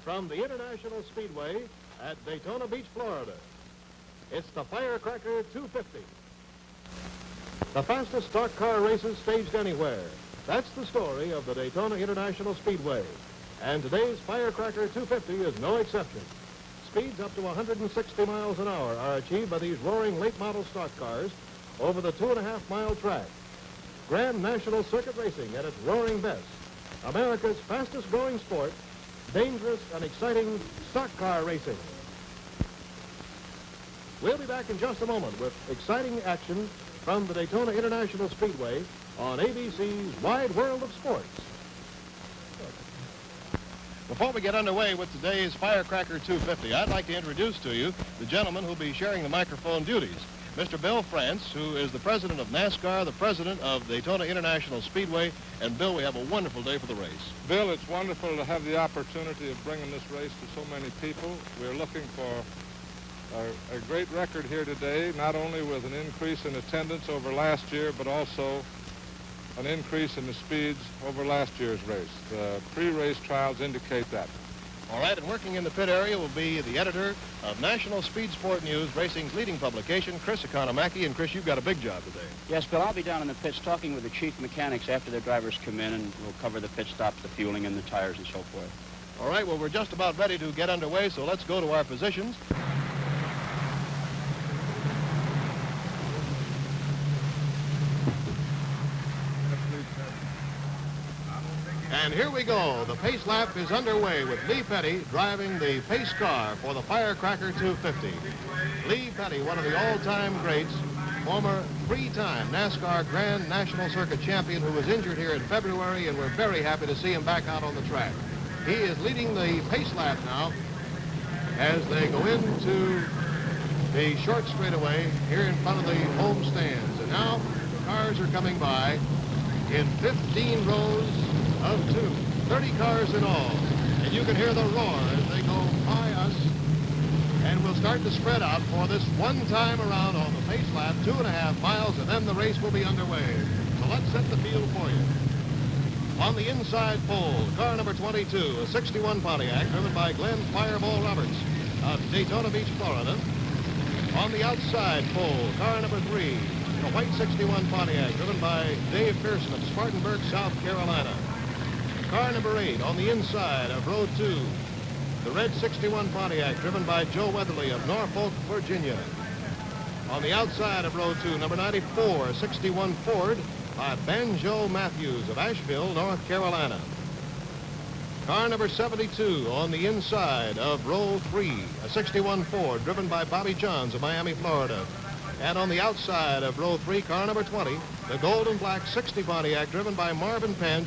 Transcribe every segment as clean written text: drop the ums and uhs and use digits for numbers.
from the International Speedway at Daytona Beach, Florida. It's the Firecracker 250. The fastest stock car races staged anywhere. That's the story of the Daytona International Speedway. And today's Firecracker 250 is no exception. Speeds up to 160 miles an hour are achieved by these roaring late model stock cars over the 2.5-mile track. Grand National Circuit racing at its roaring best. America's fastest growing sport, dangerous and exciting stock car racing. We'll be back in just a moment with exciting action from the Daytona International Speedway on ABC's Wide World of Sports. Before we get underway with today's Firecracker 250, I'd like to introduce to you the gentleman who'll be sharing the microphone duties. Mr. Bill France, who is the president of NASCAR, the president of Daytona International Speedway. And, Bill, we have a wonderful day for the race. Bill, it's wonderful to have the opportunity of bringing this race to so many people. We're looking for a great record here today, not only with an increase in attendance over last year, but also an increase in the speeds over last year's race. The pre-race trials indicate that. All right, and working in the pit area will be the editor of National Speed Sport News, racing's leading publication, Chris Economaki. And, Chris, you've got a big job today. Yes, Bill, I'll be down in the pits talking with the chief mechanics after their drivers come in, and we'll cover the pit stops, the fueling, and the tires and so forth. All right, well, we're just about ready to get underway, so let's go to our positions. And here we go. The pace lap is underway with Lee Petty driving the pace car for the Firecracker 250. Lee Petty, one of the all-time greats, former three-time NASCAR Grand National Circuit champion who was injured here in February, and we're very happy to see him back out on the track. He is leading the pace lap now as they go into the short straightaway here in front of the home stands. And now the cars are coming by in 15 rows of 30 cars in all. And you can hear the roar as they go by us. And we'll start to spread out for this one time around on the pace lap, 2.5 miles, and then the race will be underway. So let's set the field for you. On the inside pole, car number 22, a 61 Pontiac, driven by Glenn Fireball Roberts of Daytona Beach, Florida. On the outside pole, car number 3, a white 61 Pontiac, driven by Dave Pearson of Spartanburg, South Carolina. Car number 8 on the inside of row 2, the red 61 Pontiac, driven by Joe Weatherly of Norfolk, Virginia. On the outside of row 2, number 94, 61 Ford by Banjo Matthews of Asheville, North Carolina. Car number 72 on the inside of row 3, a 61 Ford, driven by Bobby Johns of Miami, Florida. And on the outside of row 3, car number 20, the gold and black 60 Pontiac, driven by Marvin Pench,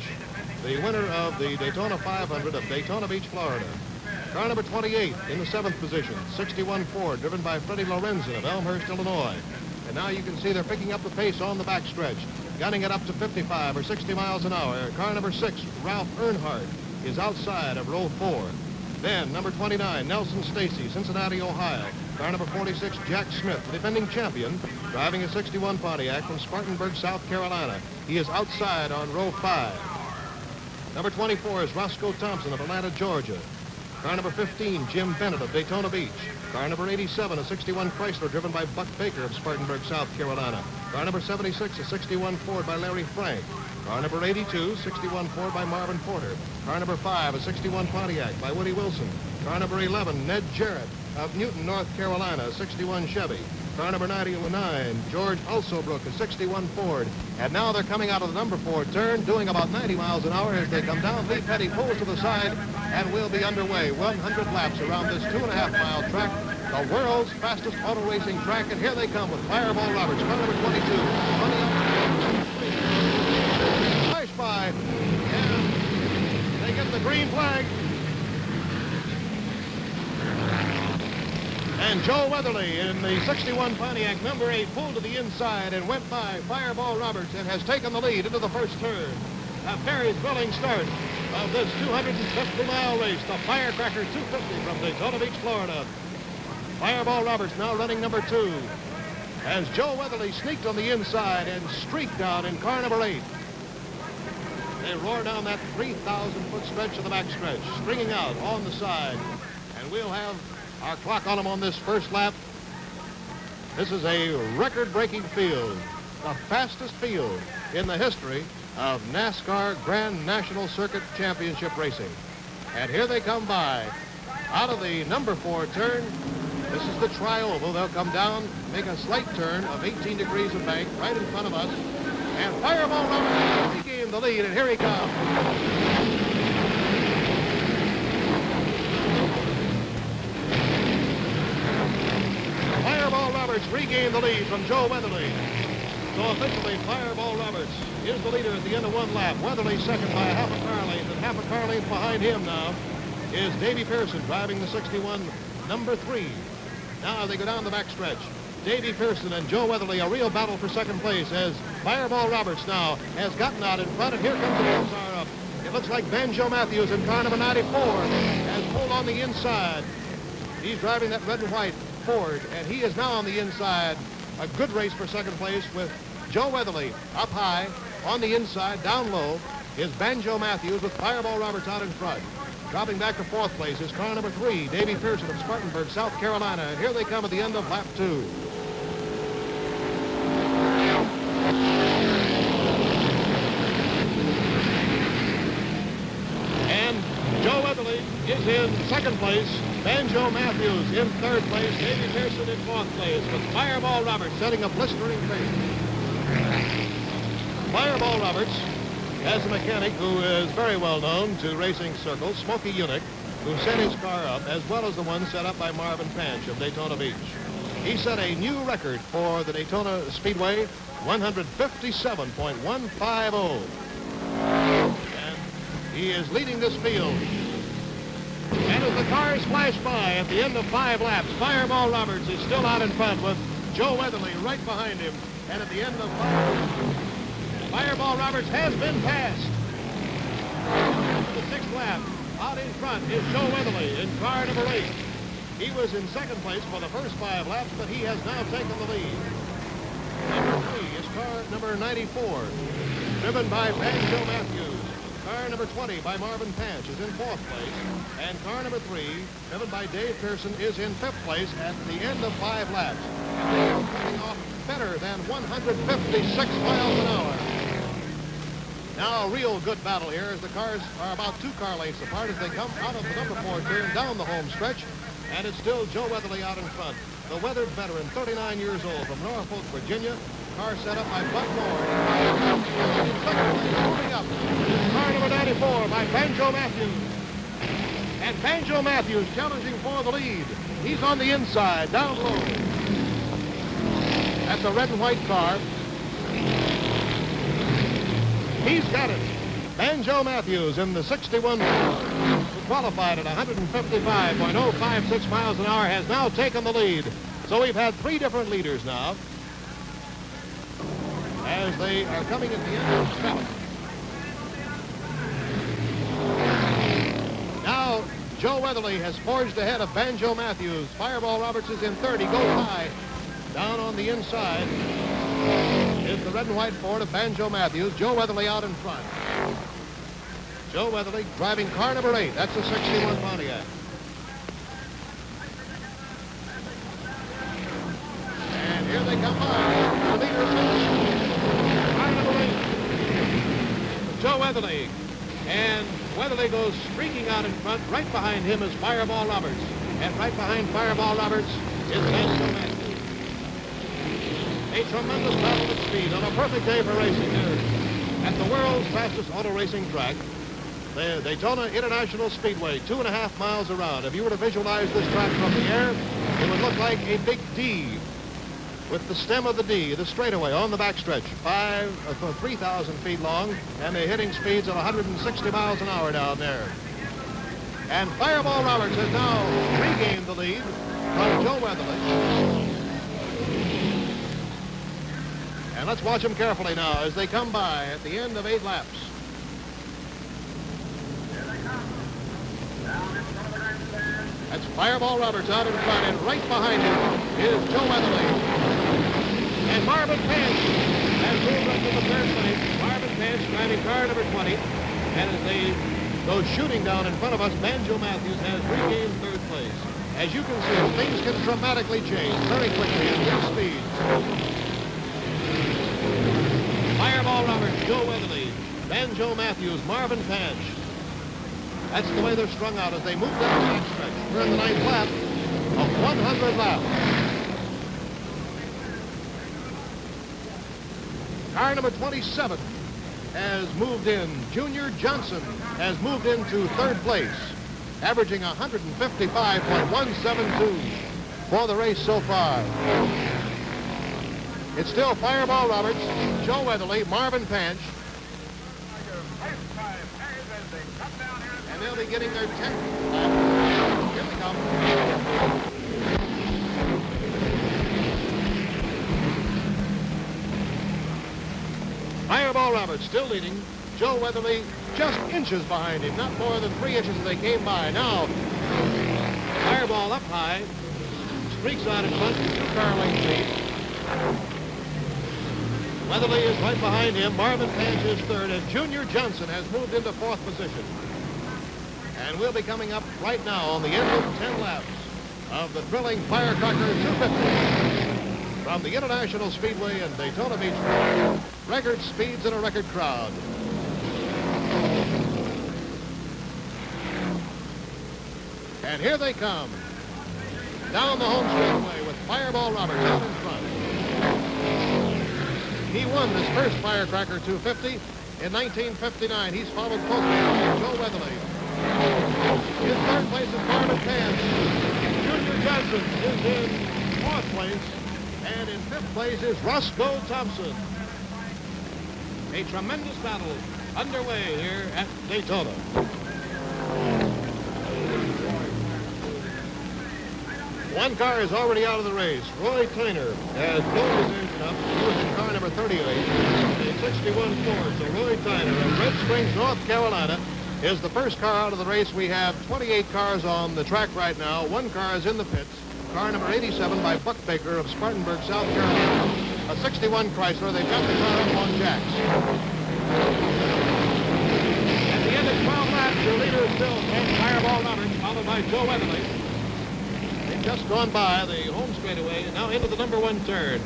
the winner of the Daytona 500 of Daytona Beach, Florida. Car number 28 in the 7th position, 61 Ford, driven by Freddie Lorenzen of Elmhurst, Illinois. And now you can see they're picking up the pace on the backstretch, gunning it up to 55 or 60 miles an hour. Car number 6, Ralph Earnhardt, is outside of row 4. Then number 29, Nelson Stacy, Cincinnati, Ohio. Car number 46, Jack Smith, the defending champion, driving a 61 Pontiac from Spartanburg, South Carolina. He is outside on row 5. Number 24 is Roscoe Thompson of Atlanta, Georgia. Car number 15, Jim Bennett of Daytona Beach. Car number 87, a 61 Chrysler, driven by Buck Baker of Spartanburg, South Carolina. Car number 76, a 61 Ford by Larry Frank. Car number 82, 61 Ford by Marvin Porter. Car number 5, a 61 Pontiac by Woody Wilson. Car number 11, Ned Jarrett of Newton, North Carolina, 61 Chevy. Car number 99, George Alsobrook, a 61 Ford. And now they're coming out of the number 4 turn, doing about 90 miles an hour as they come down. Lee Petty pulls to the side, and we'll be underway. 100 laps around this 2.5-mile track, the world's fastest auto racing track. And here they come with Fireball Roberts, car number 22. On the outside, flash by, and they get the green flag. And Joe Weatherly in the 61 Pontiac, number 8, pulled to the inside and went by Fireball Roberts and has taken the lead into the first turn. A very thrilling start of this 250-mile race, the Firecracker 250 from Daytona Beach, Florida. Fireball Roberts now running number 2 as Joe Weatherly sneaked on the inside and streaked out in car number 8. They roar down that 3,000-foot stretch of the backstretch, stringing out on the side. And we'll have our clock on them on this first lap. This is a record-breaking field, the fastest field in the history of NASCAR Grand National Circuit Championship racing. And here they come by. Out of the number 4 turn, this is the tri-oval. They'll come down, make a slight turn of 18 degrees of bank right in front of us. And Fireball Roberts regained the lead, and here he comes. Fireball Roberts regained the lead from Joe Weatherly. So officially, Fireball Roberts is the leader at the end of one lap. Weatherly second by a half a car length, and half a car length behind him now is Davy Pearson driving the 61, number 3. Now they go down the backstretch. Davy Pearson and Joe Weatherly, a real battle for second place as Fireball Roberts now has gotten out in front, and here comes the Pulsar up. It looks like Banjo Matthews in car number 94 has pulled on the inside. He's driving that red and white Ford, and he is now on the inside. A good race for second place with Joe Weatherly up high, on the inside, down low, is Banjo Matthews with Fireball Roberts out in front. Dropping back to 4th place is car number 3, Davy Pearson of Spartanburg, South Carolina. And here they come at the end of lap 2. And Joe Weatherly is in 2nd place. Banjo Matthews in 3rd place. Davy Pearson in 4th place with Fireball Roberts setting a blistering pace. Fireball Roberts has a mechanic who is very well known to racing circles, Smokey Unick, who set his car up, as well as the one set up by Marvin Panch of Daytona Beach. He set a new record for the Daytona Speedway, 157.150. And he is leading this field. And as the cars flash by at the end of 5 laps, Fireball Roberts is still out in front with Joe Weatherly right behind him. And at the end of 5 laps, Fireball Roberts has been passed. The 6th lap, out in front is Joe Weatherly in car number 8. He was in 2nd place for the first 5 laps, but he has now taken the lead. Number 3 is car number 94, driven by Banjo Matthews. Car number 20 by Marvin Panch is in 4th place. And car number 3, driven by Dave Pearson, is in 5th place at the end of 5 laps. And they are coming off better than 156 miles an hour. Now a real good battle here as the cars are about 2 car lengths apart as they come out of the number 4 turn down the home stretch. And it's still Joe Weatherly out in front. The weathered veteran, 39 years old, from Norfolk, Virginia. Car set up by Bud Moore. In 2nd place, moving up, is car number 94 by Banjo Matthews. And Banjo Matthews challenging for the lead. He's on the inside, down low. That's a red and white car. He's got it. Banjo Matthews in the 61, who qualified at 155.056 miles an hour, has now taken the lead. So we've had 3 different leaders now as they are coming at the end of the stretch. Now Joe Weatherly has forged ahead of Banjo Matthews. Fireball Roberts is in 3rd. He goes high. Down on the inside is the red and white Ford of Banjo Matthews. Joe Weatherly out in front. Joe Weatherly driving car number 8. That's a 61 Pontiac. And here they come by. The leader is car number 8. Joe Weatherly. And Weatherly goes streaking out in front. Right behind him is Fireball Roberts. And right behind Fireball Roberts is Banjo Matthews. A tremendous battle at speed on a perfect day for racing here at the world's fastest auto racing track, the Daytona International Speedway, 2.5 miles around. If you were to visualize this track from the air, it would look like a big D with the stem of the D, the straightaway on the backstretch, 3,000 feet long, and they're hitting speeds of 160 miles an hour down there. And Fireball Roberts has now regained the lead from Joe Weatherly. And let's watch them carefully now as they come by at the end of 8 laps. That's Fireball Roberts out in front, and right behind him is Joe Weatherly. And Marvin Panch has moved up to the 3rd place. Marvin Panch driving car number 20. And as they go shooting down in front of us, Banjo Matthews has regained third place. As you can see, things can dramatically change very quickly in two speeds. Fireball Roberts, Joe Weatherly, Banjo Matthews, Marvin Panch. That's the way they're strung out as they move down the backstretch. We're in the ninth lap of 100 laps. Car number 27 has moved in. Junior Johnson has moved into third place, averaging 155.172 for the race so far. It's still Fireball Roberts, Joe Weatherly, Marvin Panch. And they'll be getting their 10th lap. Here they come. Fireball Roberts still leading. Joe Weatherly just inches behind him, not more than 3 inches as they came by. Now, Fireball up high, streaks out in front, 2-car length lead. Weatherly is right behind him. Marvin Panch is third, and Junior Johnson has moved into fourth position. And we'll be coming up right now on the end of 10 laps of the thrilling Firecracker 250 from the International Speedway in Daytona Beach. Record speeds and a record crowd. And here they come. Down the home straightaway with Fireball Roberts out in front. He won this first Firecracker 250 in 1959. He's followed closely by Joe Weatherly. In third place is Marvin Panch. Junior Johnson is in fourth place. And in fifth place is Roscoe Thompson. A tremendous battle underway here at Daytona. One car is already out of the race. Roy Tyner has blown his engine up. He was in car number 38, a 61 Ford. So Roy Tyner of Red Springs, North Carolina, is the first car out of the race. We have 28 cars on the track right now. One car is in the pits. Car number 87 by Buck Baker of Spartanburg, South Carolina. A 61 Chrysler. They've got the car up on jacks. At the end of 12 laps, your leader is still Fireball Roberts, followed by Joe Weatherly. They've just gone by the home straightaway and now into the number 1 turn.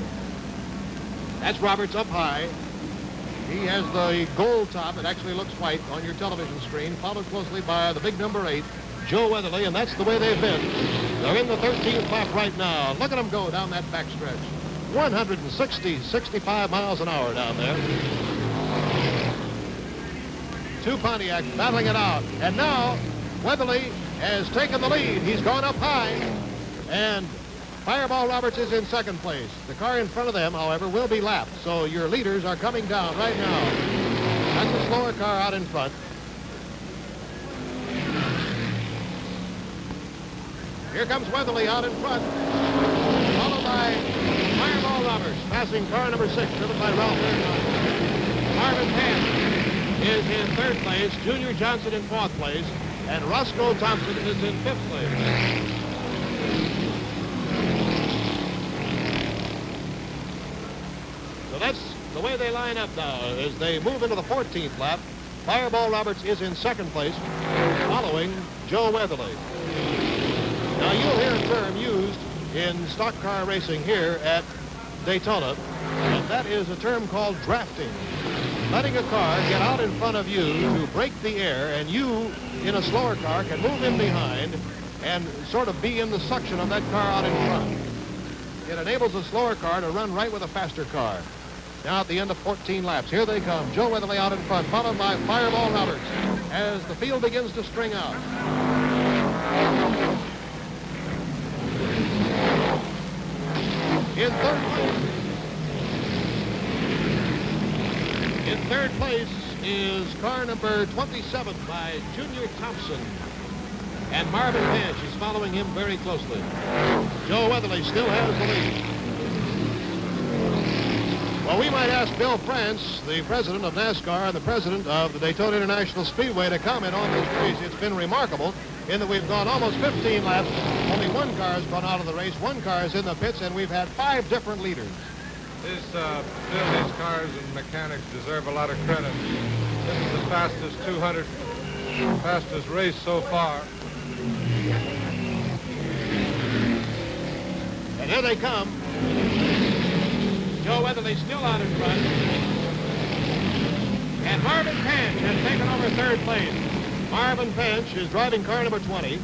That's Roberts up high. He has the gold top. It actually looks white on your television screen, followed closely by the big number 8, Joe Weatherly, and that's the way they've been. They're in the 13th lap right now. Look at them go down that backstretch. 65 miles an hour down there. Two Pontiacs battling it out. And now Weatherly has taken the lead. He's gone up high. And Fireball Roberts is in second place. The car in front of them, however, will be lapped. So your leaders are coming down right now. That's a slower car out in front. Here comes Weatherly out in front, followed by Fireball Roberts, passing car number 6, driven by Ralph Aircon. Marvin Panch is in third place, Junior Johnson in fourth place, and Roscoe Thompson is in fifth place. So that's the way they line up now as they move into the 14th lap. Fireball Roberts is in second place, following Joe Weatherly. Now, you'll hear a term used in stock car racing here at Daytona, and that is a term called drafting. Letting a car get out in front of you to break the air, and you, in a slower car, can move in behind and sort of be in the suction of that car out in front. It enables a slower car to run right with a faster car. Now at the end of 14 laps, here they come. Joe Weatherly out in front, followed by Fireball Roberts as the field begins to string out. In third place is car number 27 by Junior Thompson. And Marvin Panch is following him very closely. Joe Weatherly still has the lead. Well, we might ask Bill France, the president of NASCAR and the president of the Daytona International Speedway, to comment on this race. It's been remarkable in that we've gone almost 15 laps. Only one car has gone out of the race. One car is in the pits, and we've had 5 different leaders. These cars and mechanics deserve a lot of credit. This is the fastest race so far. And here they come. Joe Weatherly still out in front. And Marvin Panch has taken over third place. Marvin Panch is driving car number 20.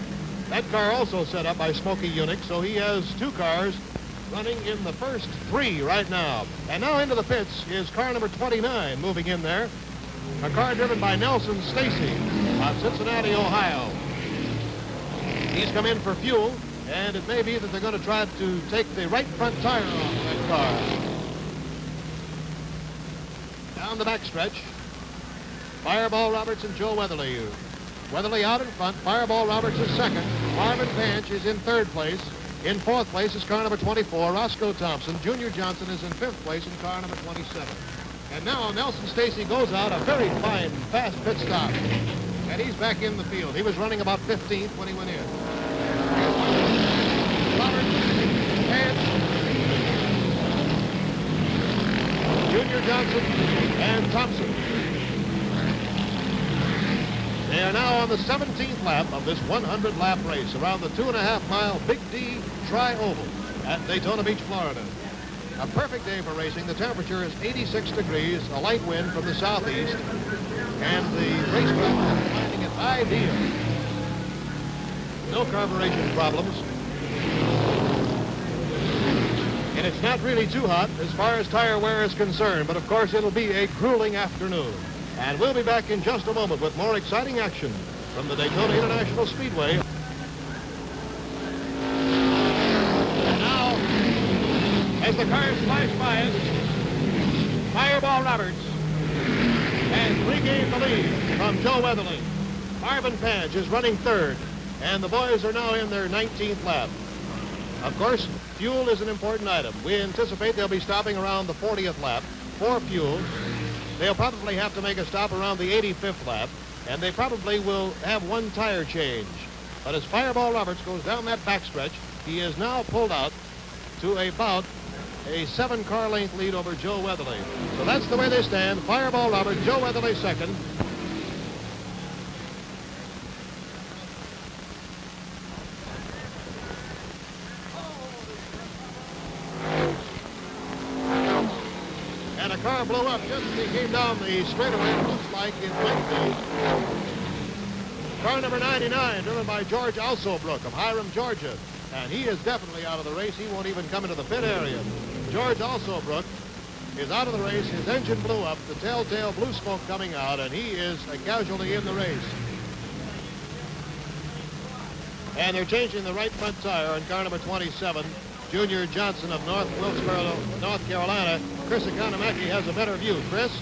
That car also set up by Smokey Unick, so he has two cars running in the first three right now. And now into the pits is car number 29 moving in there. A car driven by Nelson Stacy of Cincinnati, Ohio. He's come in for fuel, and it may be that they're going to try to take the right front tire off that car. Down the backstretch, Fireball Roberts and Joe Weatherly. Weatherly out in front. Fireball Roberts is second. Marvin Panch is in third place. In fourth place is car number 24, Roscoe Thompson. Junior Johnson is in fifth place in car number 27. And now Nelson Stacy goes out, a very fine, fast pit stop. And he's back in the field. He was running about 15th when he went in. Roberts, Panch, Junior Johnson, and Thompson. They are now on the 17th lap of this 100-lap race around the 2.5-mile Big D Tri-Oval at Daytona Beach, Florida. A perfect day for racing. The temperature is 86 degrees, a light wind from the southeast, and the racetrack is finding it ideal. No carburation problems. And it's not really too hot as far as tire wear is concerned, but of course it'll be a grueling afternoon. And we'll be back in just a moment with more exciting action from the Daytona International Speedway. And now, as the cars flash by us, Fireball Roberts has regained the lead from Joe Weatherly. Marvin Panch is running third, and the boys are now in their 19th lap. Of course, fuel is an important item. We anticipate they'll be stopping around the 40th lap for fuel. They'll probably have to make a stop around the 85th lap, and they probably will have one tire change. But as Fireball Roberts goes down that backstretch, he is now pulled out to about a 7-car length lead over Joe Weatherly. So that's the way they stand. Fireball Roberts, Joe Weatherly second. And a car blew up just as he came down the straightaway. It looks like it might be car number 99, driven by George Alsobrook of Hiram, Georgia. And he is definitely out of the race. He won't even come into the pit area. George Alsobrook is out of the race. His engine blew up, the telltale blue smoke coming out, and he is a casualty in the race. And they're changing the right front tire on car number 27. Junior Johnson of North Wilkesboro, North Carolina. Chris Economaki has a better view. Chris?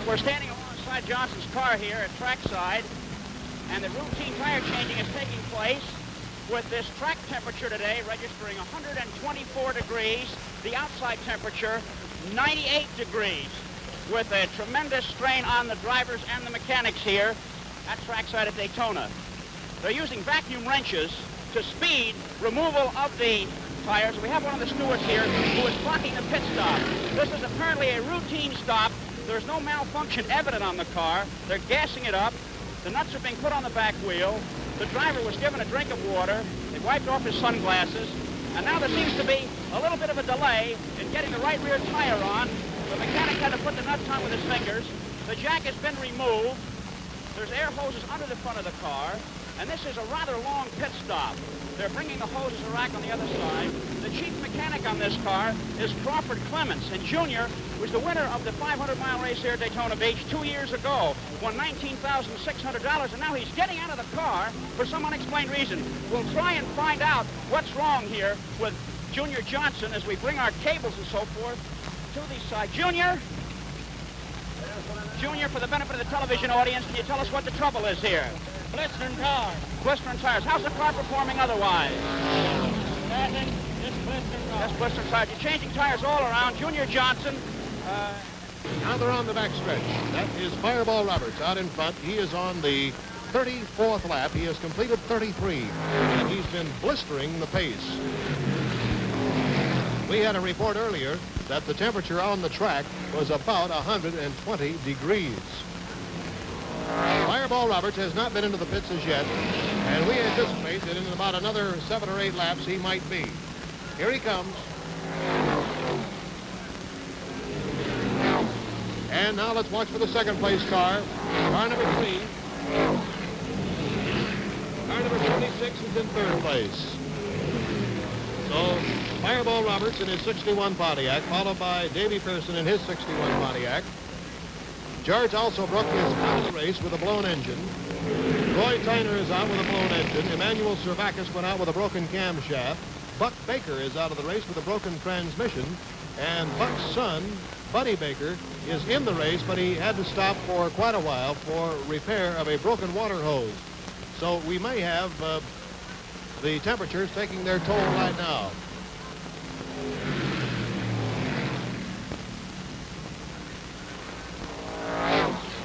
We're standing alongside Johnson's car here at trackside, and the routine tire changing is taking place with this track temperature today registering 124 degrees, the outside temperature 98 degrees, with a tremendous strain on the drivers and the mechanics here at trackside at Daytona. They're using vacuum wrenches to speed removal of the tires. We have one of the stewards here who is blocking the pit stop. This is apparently a routine stop. There's no malfunction evident on the car. They're gassing it up. The nuts are being put on the back wheel. The driver was given a drink of water. They wiped off his sunglasses. And now there seems to be a little bit of a delay in getting the right rear tire on. The mechanic had to put the nuts on with his fingers. The jack has been removed. There's air hoses under the front of the car. And this is a rather long pit stop. They're bringing the hoses to rack on the other side. The chief mechanic on this car is Crawford Clements, and Junior was the winner of the 500-mile race here at Daytona Beach 2 years ago. Won $19,600, and now he's getting out of the car for some unexplained reason. We'll try and find out what's wrong here with Junior Johnson as we bring our cables and so forth to the side. Junior, for the benefit of the television audience, can you tell us what the trouble is here? Blistering tires. Blistering tires. How's the car performing otherwise? Nothing, just blistering tires. Just blistering tires. You're changing tires all around. Junior Johnson. Now they're on the backstretch. That is Fireball Roberts out in front. He is on the 34th lap. He has completed 33, and he's been blistering the pace. We had a report earlier that the temperature on the track was about 120 degrees. Fireball Roberts has not been into the pits as yet, and we anticipate that in about another 7 or 8 laps he might be. Here he comes. And now let's watch for the second place car. Car number 3. Car number 26 is in third place. So Fireball Roberts in his 61 Pontiac, followed by Davy Pearson in his 61 Pontiac. George Alsobrook is out of the race with a blown engine. Roy Tyner is out with a blown engine. Emmanuel Servakis went out with a broken camshaft. Buck Baker is out of the race with a broken transmission. And Buck's son, Buddy Baker, is in the race, but he had to stop for quite a while for repair of a broken water hose. So we may have the temperatures taking their toll right now.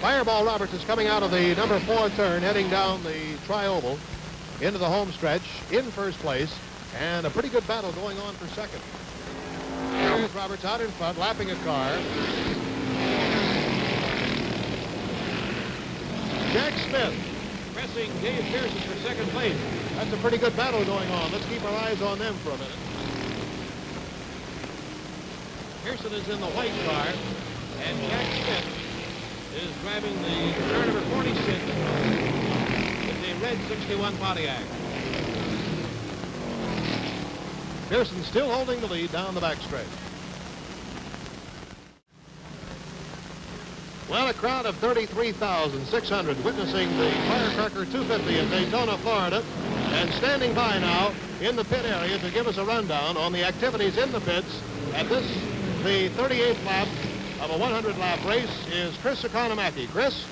Fireball Roberts is coming out of the number 4 turn, heading down the tri-oval into the home stretch in first place, and a pretty good battle going on for second. Here's Roberts out in front, lapping a car. Jack Smith pressing Dave Pearson for second place. That's a pretty good battle going on. Let's keep our eyes on them for a minute. Pearson is in the white car, and Jack Smith is driving the car number 46 in the red 61 Pontiac. Pearson still holding the lead down the back straight. Well, a crowd of 33,600 witnessing the Firecracker 250 in Daytona, Florida, and standing by now in the pit area to give us a rundown on the activities in the pits at this, the 38th lap of a 100-lap race, is Chris Economaki. Chris?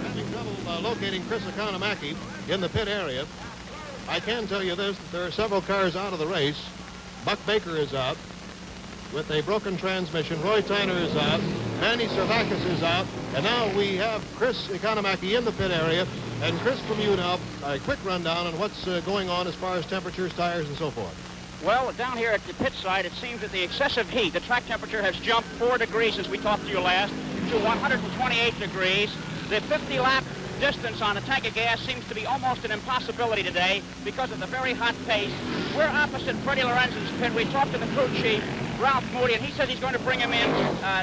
Having trouble locating Chris Economaki in the pit area. I can tell you this, there are several cars out of the race. Buck Baker is out with a broken transmission. Roy Tyner is out. Manny Servakis is out. And now we have Chris Economaki in the pit area. And Chris, from you now, a quick rundown on what's going on as far as temperatures, tires, and so forth. Well, down here at the pit side, it seems that the excessive heat, the track temperature has jumped 4 degrees since we talked to you last to 128 degrees. The 50-lap distance on a tank of gas seems to be almost an impossibility today because of the very hot pace. We're opposite Freddie Lorenzen's pit. We talked to the crew chief, Ralph Moody, and he says he's going to bring him in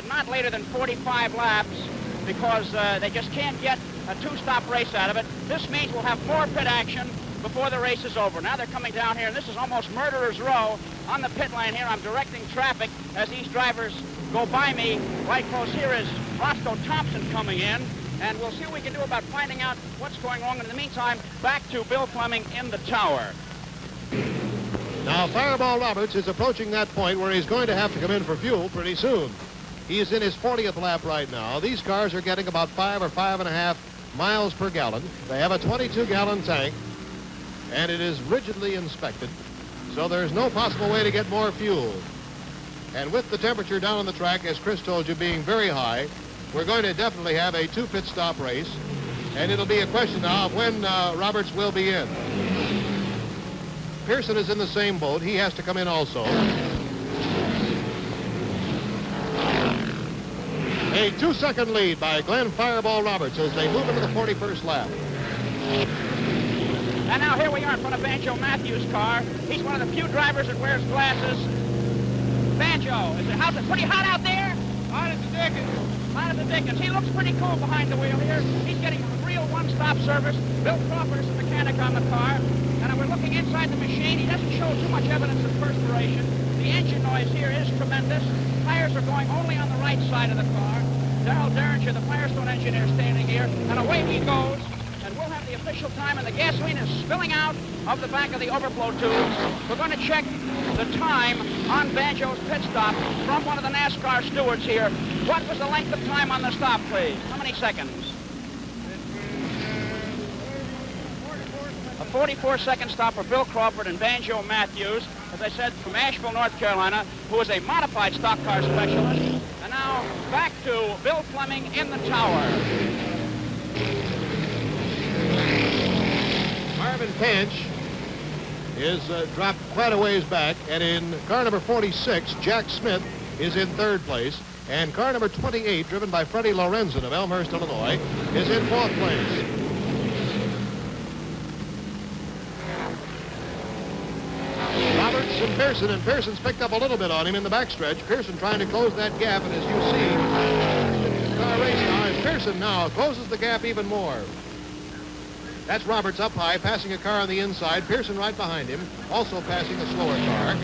not later than 45 laps because they just can't get a 2-stop race out of it. This means we'll have more pit action before the race is over. Now they're coming down here, and this is almost murderer's row on the pit lane here. I'm directing traffic as these drivers go by me. Right close here is Roscoe Thompson coming in, and we'll see what we can do about finding out what's going on. In the meantime, back to Bill Fleming in the tower. Now, Fireball Roberts is approaching that point where he's going to have to come in for fuel pretty soon. He's in his 40th lap right now. These cars are getting about 5 or 5.5 miles per gallon. They have a 22-gallon tank, and it is rigidly inspected, so there's no possible way to get more fuel. And with the temperature down on the track, as Chris told you, being very high, we're going to definitely have a 2-pit stop race, and it'll be a question now of when Roberts will be in. Pearson is in the same boat. He has to come in also. A 2-second lead by Glenn Fireball Roberts as they move into the 41st lap. And now here we are in front of Banjo Matthews' car. He's one of the few drivers that wears glasses. Banjo, how's it pretty hot out there? Hot as the dickens. Hot as the dickens. He looks pretty cool behind the wheel here. He's getting real one-stop service. Bill Crawford is the mechanic on the car. And we're looking inside the machine. He doesn't show too much evidence of perspiration. The engine noise here is tremendous. Tires are going only on the right side of the car. Darrell Derringer, the Firestone engineer, standing here, and away he goes. And we'll have the official time, and the gasoline is spilling out of the back of the overflow tubes. We're going to check the time on Banjo's pit stop from one of the NASCAR stewards here. What was the length of time on the stop, please? How many seconds? A 44-second stop for Bill Crawford and Banjo Matthews, as I said, from Asheville, North Carolina, who is a modified stock car specialist. And now back to Bill Fleming in the tower. Marvin Panch is dropped quite a ways back, and in car number 46, Jack Smith is in third place, and car number 28, driven by Freddie Lorenzen of Elmhurst, Illinois, is in fourth place. Roberts and Pearson's picked up a little bit on him in the backstretch. Pearson trying to close that gap, and as you see, the car race now, and Pearson now closes the gap even more. That's Roberts up high, passing a car on the inside. Pearson right behind him, also passing a slower car.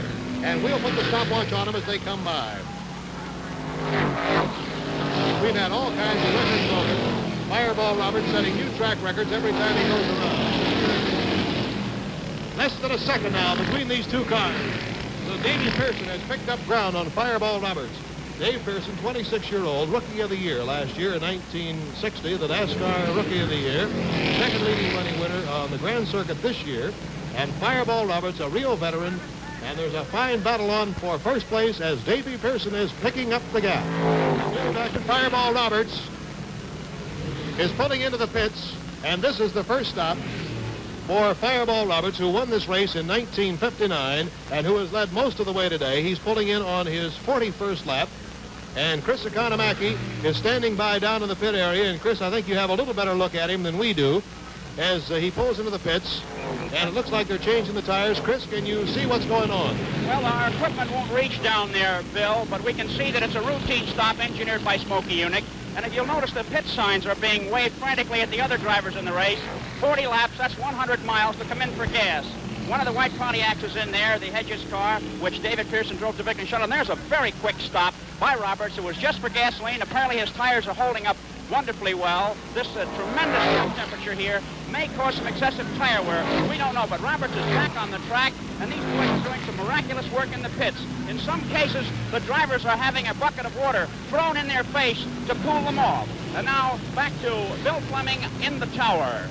And we'll put the stopwatch on them as they come by. We've had all kinds of records broken. Fireball Roberts setting new track records every time he goes around. Less than a second now between these two cars. So Davey Pearson has picked up ground on Fireball Roberts. Dave Pearson, 26-year-old, Rookie of the Year last year in 1960, the NASCAR Rookie of the Year. Second leading running winner on the Grand Circuit this year. And Fireball Roberts, a real veteran. And there's a fine battle on for first place as Davey Pearson is picking up the gap. Back to Fireball Roberts is pulling into the pits. And this is the first stop for Fireball Roberts, who won this race in 1959 and who has led most of the way today. He's pulling in on his 41st lap. And Chris Economaki is standing by down in the pit area. And Chris, I think you have a little better look at him than we do as he pulls into the pits. And it looks like they're changing the tires. Chris, can you see what's going on? Well, our equipment won't reach down there, Bill, but we can see that it's a routine stop engineered by Smokey Unick. And if you'll notice, the pit signs are being waved frantically at the other drivers in the race. 40 laps, that's 100 miles to come in for gas. One of the white Pontiacs is in there, the Hedges car, which David Pearson drove to Vic and Shuttle. And there's a very quick stop by Roberts. It was just for gasoline. Apparently his tires are holding up wonderfully well. This tremendous top temperature here may cause some excessive tire wear. We don't know, but Roberts is back on the track, and these boys are doing some miraculous work in the pits. In some cases, the drivers are having a bucket of water thrown in their face to cool them off. And now back to Bill Fleming in the tower.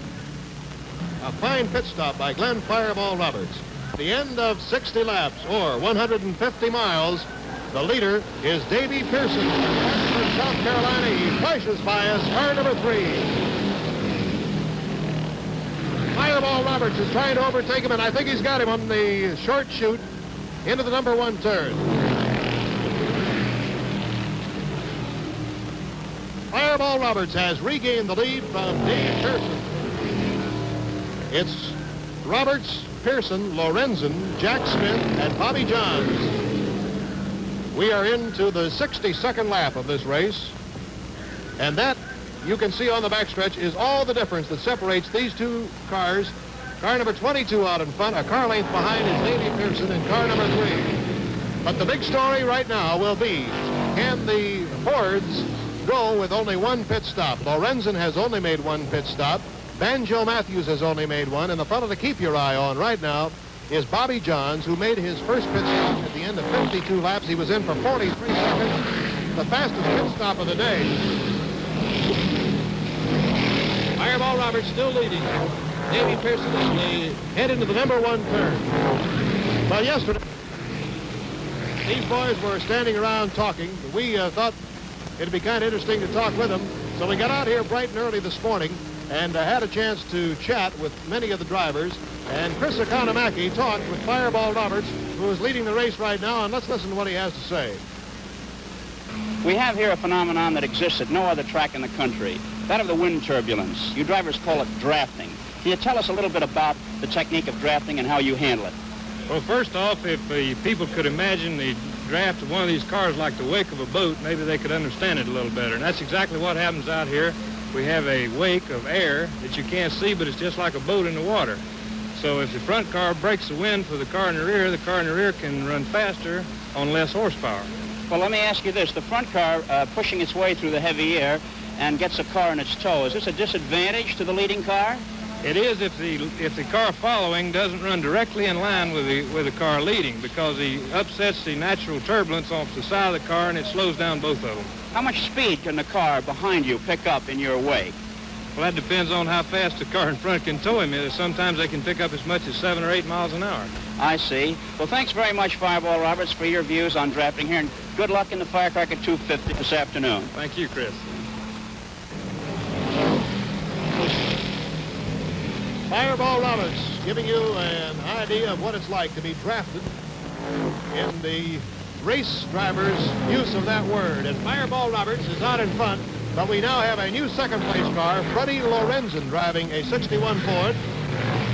A fine pit stop by Glenn Fireball Roberts. At the end of 60 laps, or 150 miles, the leader is Davey Pearson from South Carolina. He flashes by us, car number 3. Fireball Roberts is trying to overtake him, and I think he's got him on the short chute into the number 1 turn. Fireball Roberts has regained the lead from Dave Pearson. It's Roberts, Pearson, Lorenzen, Jack Smith, and Bobby Johns. We are into the 62nd lap of this race. And that, you can see on the backstretch, is all the difference that separates these two cars. Car number 22 out in front, a car length behind is Davey Pearson in car number 3. But the big story right now will be, can the Fords go with only one pit stop? Lorenzen has only made one pit stop. Banjo Matthews has only made one, and the fellow to keep your eye on right now is Bobby Johns, who made his first pit stop at the end of 52 laps. He was in for 43 seconds, the fastest pit stop of the day. Fireball Roberts still leading. Davey Pearson as they head into the number 1 turn. Well, yesterday, these boys were standing around talking. We thought it'd be kind of interesting to talk with them, so we got out here bright and early this morning and had a chance to chat with many of the drivers. And Chris Economaki talked with Fireball Roberts, who is leading the race right now, and let's listen to what he has to say. We have here a phenomenon that exists at no other track in the country, that of the wind turbulence. You drivers call it drafting. Can you tell us a little bit about the technique of drafting and how you handle it? Well, first off, if people could imagine the draft of one of these cars like the wake of a boat, maybe they could understand it a little better. And that's exactly what happens out here. We have a wake of air that you can't see, but it's just like a boat in the water. So if the front car breaks the wind for the car in the rear can run faster on less horsepower. Well, let me ask you this. The front car pushing its way through the heavy air and gets a car in its tow. Is this a disadvantage to the leading car? It is if the car following doesn't run directly in line with the car leading, because he upsets the natural turbulence off the side of the car and it slows down both of them. How much speed can the car behind you pick up in your wake? Well, that depends on how fast the car in front can tow him. Sometimes they can pick up as much as 7 or 8 miles an hour. I see. Well, thanks very much, Fireball Roberts, for your views on drafting here, and good luck in the Firecracker 250 this afternoon. Thank you, Chris. Fireball Roberts giving you an idea of what it's like to be drafted in the race driver's use of that word. And Fireball Roberts is out in front, but we now have a new second place car. Freddie Lorenzen, driving a 61 Ford,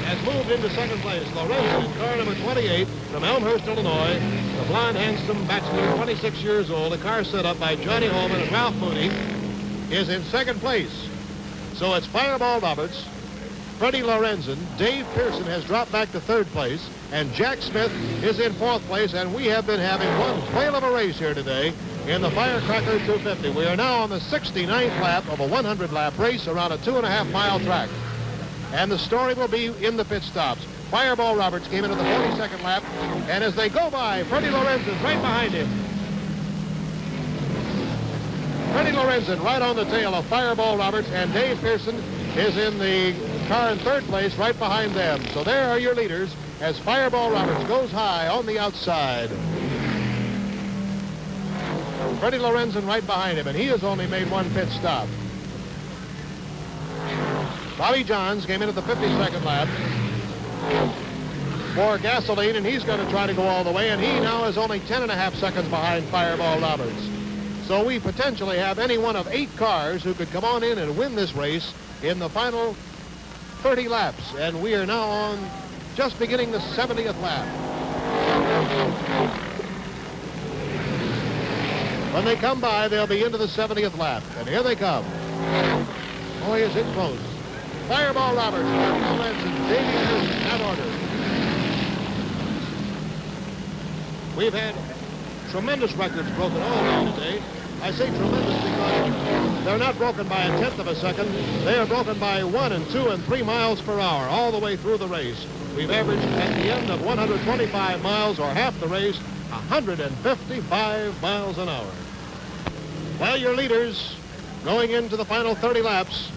has moved into second place. Lorenzen in car number 28 from Elmhurst, Illinois. The blonde, handsome bachelor, 26 years old. The car set up by Johnny Holman and Ralph Mooney is in second place. So it's Fireball Roberts, Freddie Lorenzen, Dave Pearson has dropped back to third place, and Jack Smith is in fourth place, and we have been having one whale of a race here today in the Firecracker 250. We are now on the 69th lap of a 100-lap race around a 2.5-mile track. And the story will be in the pit stops. Fireball Roberts came into the 42nd lap, and as they go by, Freddie Lorenzen's right behind him. Freddie Lorenzen right on the tail of Fireball Roberts, and Dave Pearson is in the car in third place right behind them. So there are your leaders as Fireball Roberts goes high on the outside. Freddie Lorenzen right behind him, and he has only made one pit stop. Bobby Johns came in at the 52nd lap for gasoline, and he's going to try to go all the way, and he now is only 10.5 seconds behind Fireball Roberts. So we potentially have any one of 8 cars who could come on in and win this race in the final 30 laps, and we are now on just beginning the 70th lap. When they come by, they'll be into the 70th lap, and here they come. Boy, is it close. Fireball Roberts, Lorenzen, Davey Pearson, in that order. We've had tremendous records broken all around today. I say tremendous because they're not broken by a tenth of a second. They are broken by 1 and 2 and 3 miles per hour all the way through the race. We've averaged at the end of 125 miles, or half the race, 155 miles an hour. Well, your leaders going into the final 30 laps,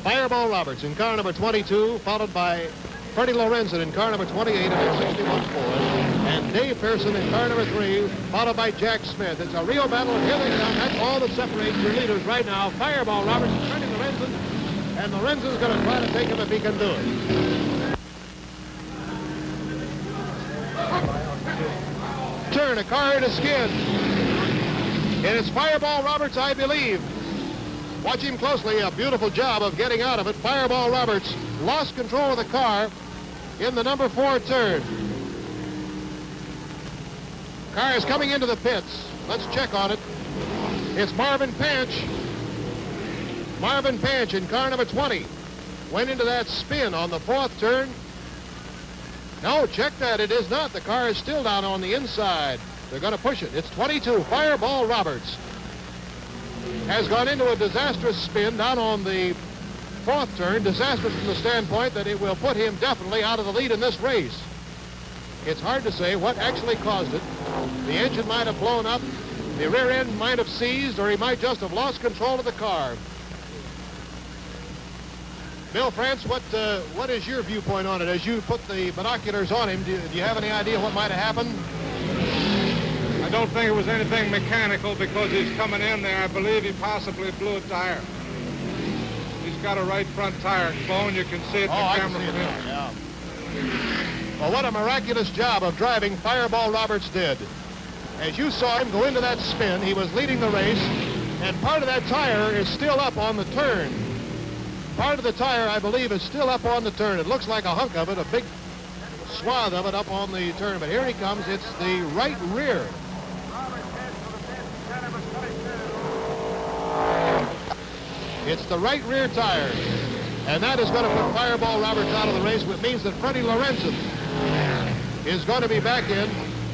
Fireball Roberts in car number 22, followed by Freddie Lorenzen in car number 28 of a 61 Ford, and Dave Pearson in car number 3, followed by Jack Smith. It's a real battle, and here they come. That's all that separates your leaders right now. Fireball Roberts and Freddie Lorenzen, and Lorenzen's going to try to take him if he can do it. Turn, a car hit a skid. And it's Fireball Roberts, I believe. Watch him closely. A beautiful job of getting out of it. Fireball Roberts lost control of the car in the number 4 turn. Car is coming into the pits. Let's check on it. It's Marvin Panch. Marvin Panch in car number 20 went into that spin on the 4th turn. No, check that. It is not. The car is still down on the inside. They're going to push it. It's 22. Fireball Roberts has gone into a disastrous spin down on the 4th turn. Disastrous from the standpoint that it will put him definitely out of the lead in this race. It's hard to say what actually caused it. The engine might have blown up, the rear end might have seized, or he might just have lost control of the car. Bill France, what is your viewpoint on it as you put the binoculars on him? Do you have any idea what might have happened? I don't think it was anything mechanical because he's coming in there. I believe he possibly blew a tire. He's got a right front tire blown. You can see it in the camera. I can see it now, yeah. Well, what a miraculous job of driving Fireball Roberts did. As you saw him go into that spin, he was leading the race, and part of that tire is still up on the turn. Part of the tire, I believe, is still up on the turn. It looks like a hunk of it, a big swath of it up on the turn. But here he comes. It's the right rear. It's the right rear tire. And that is going to put Fireball Roberts out of the race, which means that Freddie Lorenzen is going to be back in.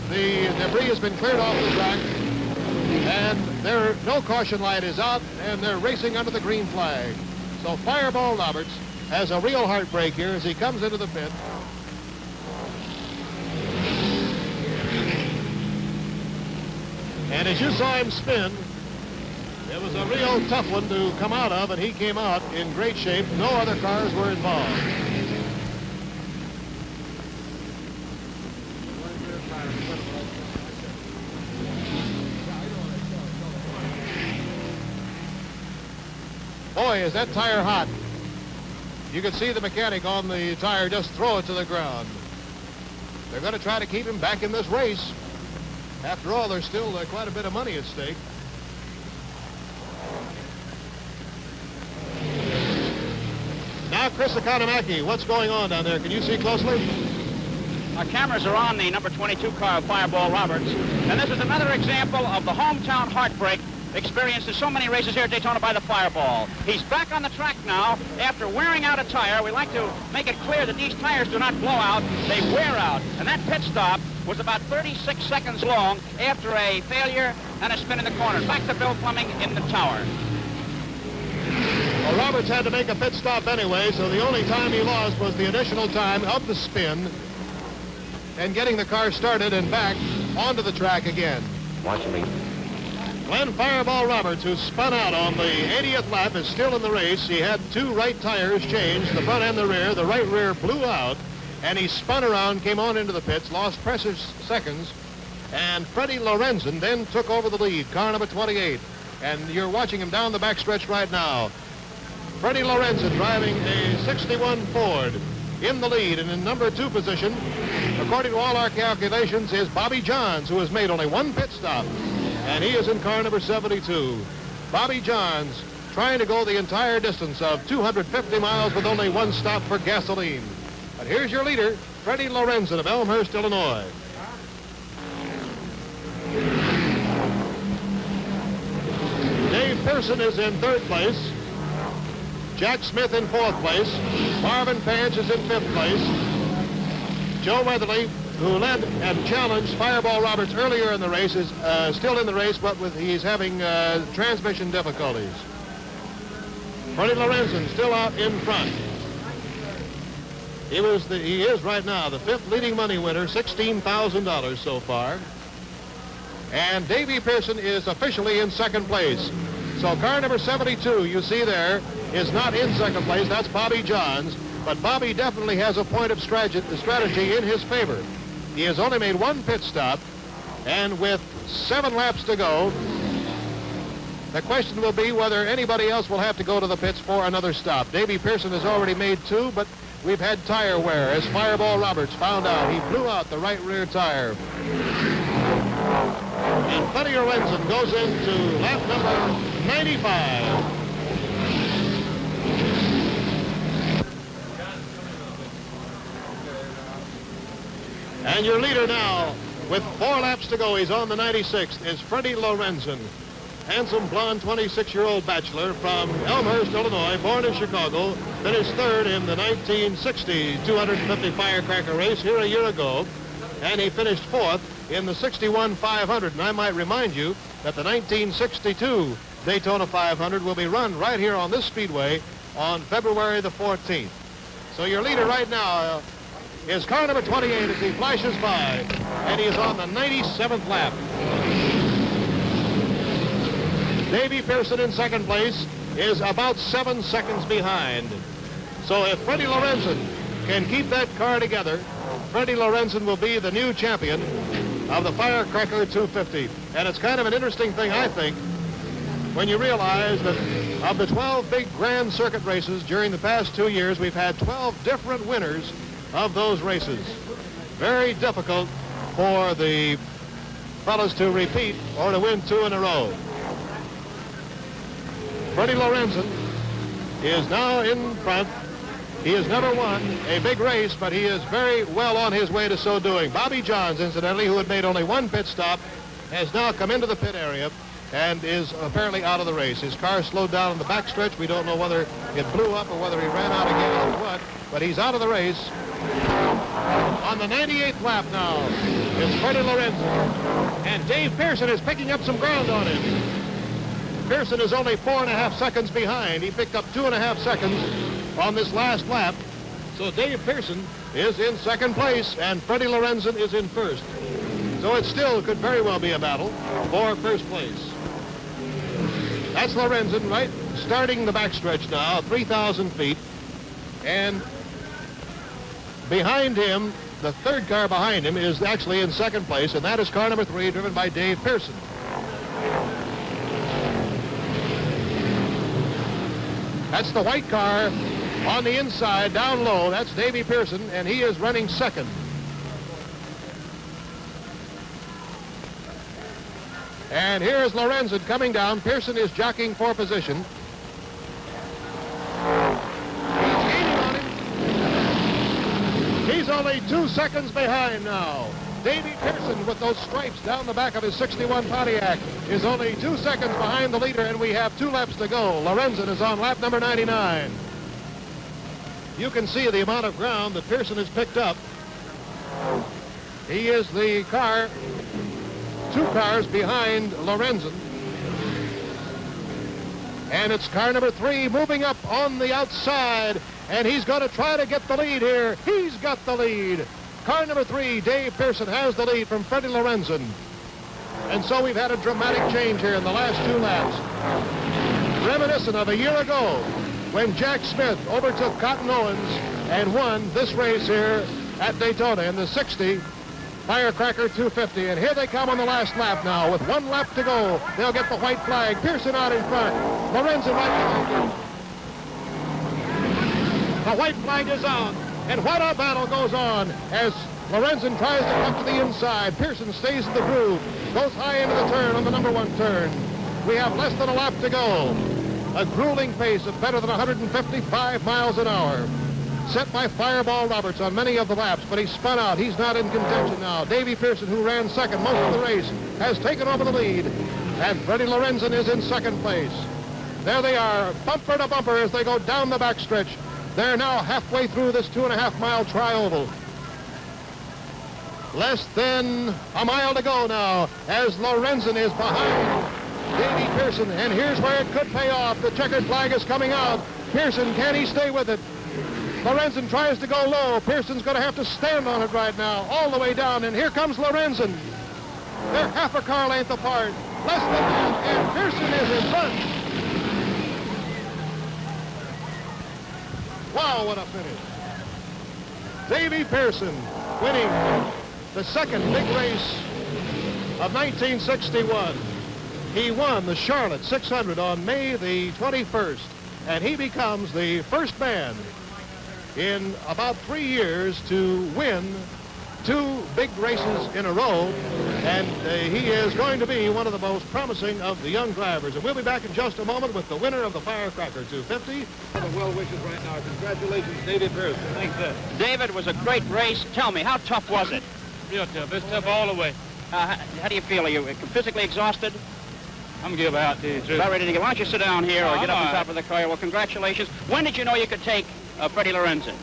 The debris has been cleared off the track. And no caution light is out, and they're racing under the green flag. So Fireball Roberts has a real heartbreak here as he comes into the pit. And as you saw him spin, it was a real tough one to come out of, and he came out in great shape. No other cars were involved. Boy, is that tire hot. You can see the mechanic on the tire just throw it to the ground. They're going to try to keep him back in this race. After all, there's still quite a bit of money at stake. Now, Chris Economaki, what's going on down there? Can you see closely? Our cameras are on the number 22 car of Fireball Roberts. And this is another example of the hometown heartbreak experienced in so many races here at Daytona by the Fireball. He's back on the track now after wearing out a tire. We like to make it clear that these tires do not blow out, they wear out. And that pit stop was about 36 seconds long after a failure and a spin in the corner. Back to Bill Fleming in the tower. Well, Roberts had to make a pit stop anyway, so the only time he lost was the additional time of the spin and getting the car started and back onto the track again. Watch me. Glenn Fireball Roberts, who spun out on the 80th lap, is still in the race. He had two right tires changed, the front and the rear. The right rear blew out, and he spun around, came on into the pits, lost precious seconds, and Freddie Lorenzen then took over the lead, car number 28. And you're watching him down the backstretch right now. Freddie Lorenzen driving a 61 Ford in the lead, and in number 2 position, according to all our calculations, is Bobby Johns, who has made only one pit stop, and he is in car number 72. Bobby Johns trying to go the entire distance of 250 miles with only one stop for gasoline. But here's your leader, Freddie Lorenzen of Elmhurst, Illinois. Dave Pearson is in 3rd place. Jack Smith in 4th place. Marvin Pants is in 5th place. Joe Weatherly, who led and challenged Fireball Roberts earlier in the race, is still in the race, but he's having transmission difficulties. Freddie Lorenzen still out in front. He is right now the 5th leading money winner, $16,000 so far. And Davey Pearson is officially in 2nd place. So car number 72, you see there, is not in 2nd place. That's Bobby Johns. But Bobby definitely has a point of strategy in his favor. He has only made one pit stop, and with 7 laps to go, the question will be whether anybody else will have to go to the pits for another stop. Davey Pearson has already made 2, but we've had tire wear, as Fireball Roberts found out. He blew out the right rear tire. And Freddie Lorenzen goes into lap number 95. And your leader now, with 4 laps to go, he's on the 96th, is Freddie Lorenzen. Handsome, blonde, 26-year-old bachelor from Elmhurst, Illinois, born in Chicago, finished 3rd in the 1960 250 Firecracker race here a year ago, and he finished 4th in the 61 500. And I might remind you that the 1962 Daytona 500 will be run right here on this speedway on February the 14th. So your leader right now is car number 28 as he flashes by, and he is on the 97th lap. Davey Pearson in 2nd place is about 7 seconds behind. So if Freddie Lorenzen can keep that car together, Freddie Lorenzen will be the new champion of the Firecracker 250. And it's kind of an interesting thing, I think, when you realize that of the 12 big Grand Circuit races during the past 2 years, we've had 12 different winners of those races. Very difficult for the fellas to repeat or to win 2 in a row. Freddie Lorenzen is now in front. He has never won a big race, but he is very well on his way to so doing. Bobby Johns, incidentally, who had made only one pit stop, has now come into the pit area and is apparently out of the race. His car slowed down in the backstretch. We don't know whether it blew up or whether he ran out again or what, but he's out of the race. On the 98th lap now is Freddie Lorenzen, and Dave Pearson is picking up some ground on him. Pearson is only 4.5 seconds behind. He picked up 2.5 seconds on this last lap. So Dave Pearson is in 2nd place, and Freddie Lorenzen is in 1st. So it still could very well be a battle for 1st place. That's Lorenzen right starting the backstretch now, 3,000 feet. And behind him, the 3rd car behind him is actually in 2nd place, and that is car number 3, driven by Dave Pearson. That's the white car On the inside, down low, that's Davy Pearson, and he is running second. And here's Lorenzen coming down. Pearson is jockeying for position. He's gaining on him. He's only 2 seconds behind now. Davy Pearson, with those stripes down the back of his 61 Pontiac, is only 2 seconds behind the leader, and we have 2 laps to go. Lorenzen is on lap number 99. You can see the amount of ground that Pearson has picked up. He is the car, 2 cars behind Lorenzen. And it's car number 3 moving up on the outside, and he's going to try to get the lead here. He's got the lead. Car number 3, Dave Pearson, has the lead from Freddie Lorenzen. And so we've had a dramatic change here in the last 2 laps. Reminiscent of a year ago when Jack Smith overtook Cotton Owens and won this race here at Daytona in the 60 Firecracker 250. And here they come on the last lap now. With 1 lap to go, they'll get the white flag. Pearson out in front. Lorenzen right behind him. The white flag is on. And what a battle goes on as Lorenzen tries to come to the inside. Pearson stays in the groove, goes high into the turn on the number 1 turn. We have less than a lap to go. A grueling pace of better than 155 miles an hour. Set by Fireball Roberts on many of the laps, but he's spun out. He's not in contention now. Davy Pearson, who ran second most of the race, has taken over the lead. And Freddie Lorenzen is in second place. There they are, bumper to bumper as they go down the backstretch. They're now halfway through this 2.5-mile tri-oval. Less than a mile to go now as Lorenzen is behind Davy Pearson. And here's where it could pay off. The checkered flag is coming out. Pearson, can he stay with it? Lorenzen tries to go low. Pearson's going to have to stand on it right now, all the way down. And here comes Lorenzen. They're half a car length apart. Less than that, and Pearson is in front. Wow, what a finish. Davy Pearson winning the second big race of 1961. He won the Charlotte 600 on May the 21st, and he becomes the first man in about 3 years to win 2 big races in a row, and he is going to be one of the most promising of the young drivers. And we'll be back in just a moment with the winner of the Firecracker 250. The well wishes right now. Congratulations, David Pearson. Thanks, sir. David, was a great race. Tell me, how tough was it? Real tough. It's tough all the way. How do you feel? Are you physically exhausted? I'm give out to you, About ready to get. Why don't you sit down here or Oh, get up on all top right. of the car? Well, congratulations. When did you know you could take Freddie Lorenzen?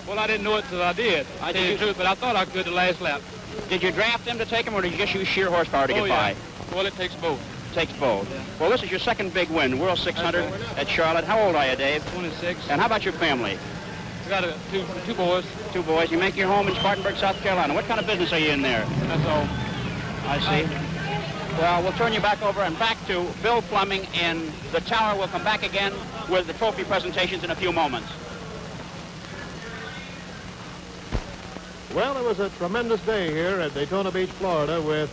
Well, I didn't know it till I did. I tell you the truth, but I thought I could the last lap. Did you draft him to take him, or did you just use sheer horsepower to get by? Well, it takes both. Takes both. Yeah. Well, this is your second big win, World 600 That's right. at Charlotte. How old are you, Dave? 26. And how about your family? I got two boys. 2 boys. You make your home in Spartanburg, South Carolina. What kind of business are you in there? That's all. I see. Well, we'll turn you back over and back to Bill Fleming in the tower. We'll come back again with the trophy presentations in a few moments. Well, it was a tremendous day here at Daytona Beach, Florida, with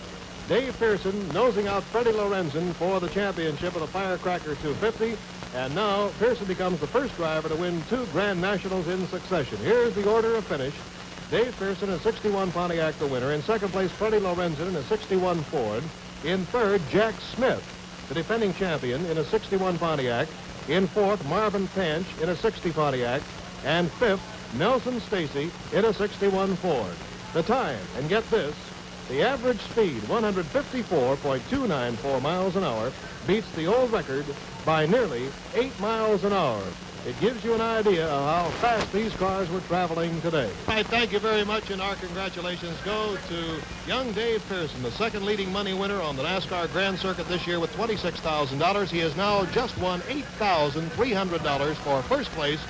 Dave Pearson nosing out Freddie Lorenzen for the championship of the Firecracker 250. And now Pearson becomes the first driver to win 2 Grand Nationals in succession. Here's the order of finish. Dave Pearson in 61 Pontiac, the winner. In second place, Freddie Lorenzen in a 61 Ford. In third, Jack Smith, the defending champion, in a 61 Pontiac. In fourth, Marvin Panch in a 60 Pontiac. And fifth, Nelson Stacy in a 61 Ford. The time, and get this, the average speed, 154.294 miles an hour, beats the old record by nearly 8 miles an hour. It gives you an idea of how fast these cars were traveling today. I thank you very much, and our congratulations go to young Dave Pearson, the second leading money winner on the NASCAR Grand Circuit this year with $26,000. He has now just won $8,300 for first place,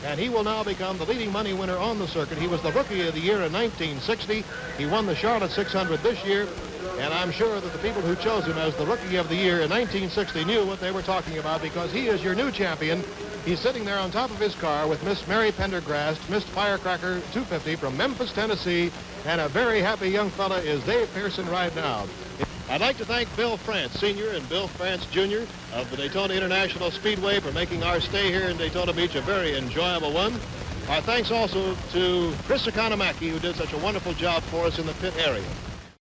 and he will now become the leading money winner on the circuit. He was the Rookie of the Year in 1960. He won the Charlotte 600 this year, and I'm sure that the people who chose him as the Rookie of the Year in 1960 knew what they were talking about, because he is your new champion. He's sitting there on top of his car with Miss Mary Pendergrast, Miss Firecracker 250 from Memphis, Tennessee, and a very happy young fella is Dave Pearson right now. I'd like to thank Bill France Sr. and Bill France Jr. of the Daytona International Speedway for making our stay here in Daytona Beach a very enjoyable one. Our thanks also to Chris Economaki, who did such a wonderful job for us in the pit area.